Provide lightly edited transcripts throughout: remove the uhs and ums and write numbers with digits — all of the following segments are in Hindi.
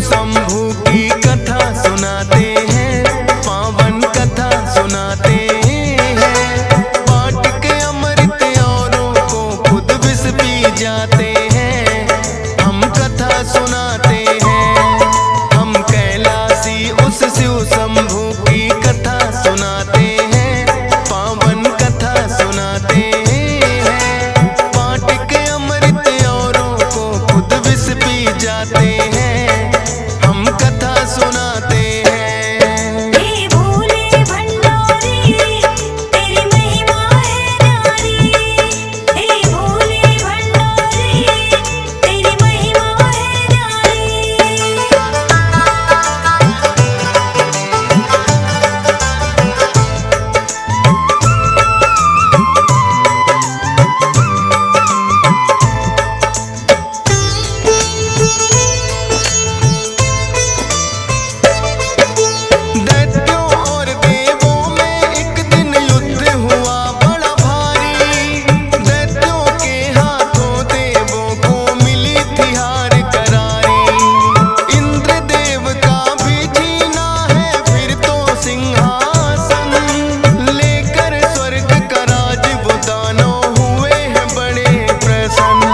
शंभू की कथा सुनाते हैं, पावन कथा सुनाते हैं। बांट के अमृत औरों को खुद विष पी जाते हैं, हम कथा सुनाते हैं। हम कैलाशी उस शिव शंभू की कथा सुनाते हैं, पावन कथा सुनाते हैं। बांट के अमृत औरों को खुद विष पी जाते हैं, हम कथा सुनाते हैं। हे भोले भंडारी तेरी महिमा है न्यारी, हे भोले भंडारी तेरी महिमा है न्यारी। दैत्यों और देवों में एक दिन युद्ध हुआ बड़ा भारी। दैत्यों के हाथों देवों को मिली थी हार करारी। इंद्र देव का भी जीना है फिर तो सिंहासन, लेकर स्वर्ग का राज वो दानव हुए हैं बड़े प्रसन्न।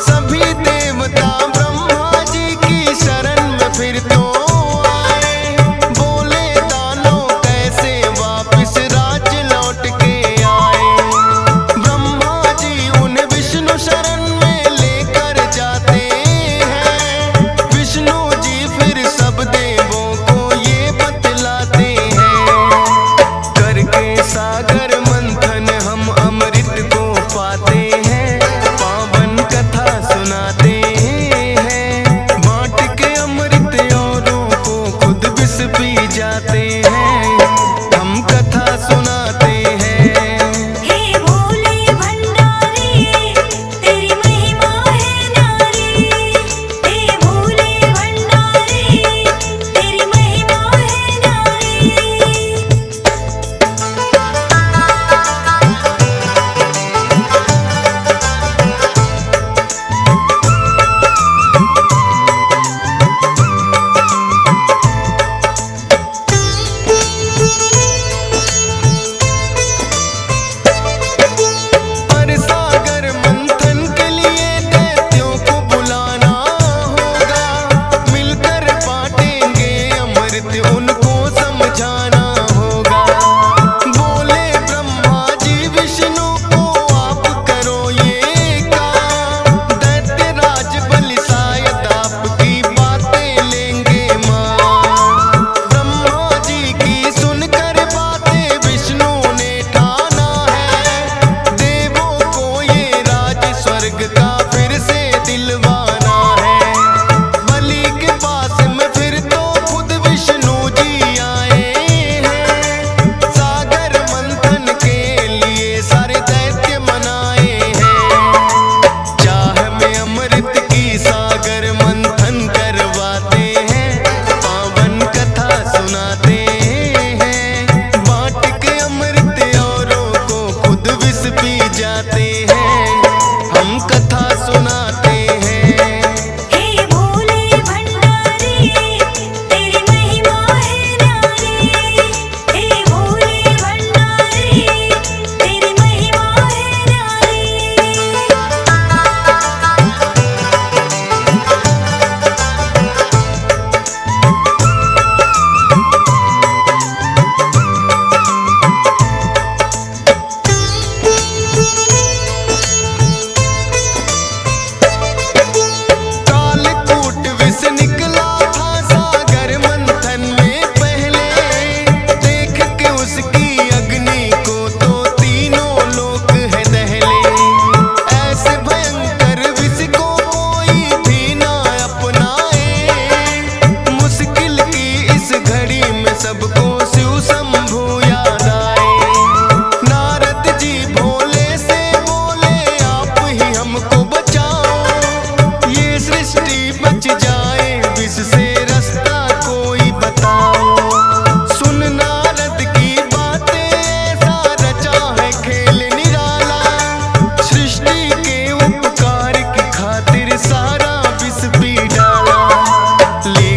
सभी देवता ब्रह्मा जी की शरण में फिर तो आए, बोले दानव कैसे वापिस राज लौट के आए। ब्रह्मा जी उन्हें विष्णु शरण में लेकर जाते हैं, विष्णु जी फिर सब देवों को ये बतलाते हैं। करके सागर मंथन हम अमृत को पाते हैं, पावन कथा सुनाते हैं। बांट के अमृत औरों को खुद विष पी जाते हैं, हम कथा सुनाते हैं। हे भोले भंडारी तेरी महिमा है न्यारी, हे भोले भंडारी तेरी महिमा है न्यारी। पर सागर मंथन के लिए दैत्यों को बुलाना होगा, मिलकर बांटेंगे अमृत उनको समझाना होगा। बोले ब्रह्मा जी विष्णु को आप करो ये काम, दैत्य राज बलि शायद आपकी बातें लेंगे मान। ब्रह्मा जी की सुनकर बातें विष्णु ने ठाना है, देवों को ये राज स्वर्ग का फिर से दिलवाना है। बलि के पास में फिर तो खुद विष्णु जी आए हैं, सागर मंथन के लिए सारे दैत्य मनाए हैं। चाह में अमृत की सागर मंथन करवाते हैं, पावन कथा सुनाते हैं। बांट के अमृत औरों को खुद विष पी जाते हैं, हम कथा सुनाते हैं। हे भोले भंडारी तेरी महिमा है न्यारी, हे भोले भंडारी तेरी महिमा है न्यारी। कालकूट विष निकला था सागर मंथन में पहले, देख के उसकी अग्नि को तो तीनों लोक है दहले। ऐसे भयंकर विष को कोई भी ना अपनाए, मुश्किल की इस घड़ी में सबको शिव शंभू याद आए। नारद जी भोले से बोले आप ही हमको बचाओ, ये सृष्टि बच जाए विष से रास्ता कोई बताओ। सुन नारद की बातें ऐसा रचा है खेल निराला, सृष्टि के उपकार की खातिर सारा विष पी डाला। ले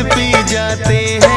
पी जाते हैं।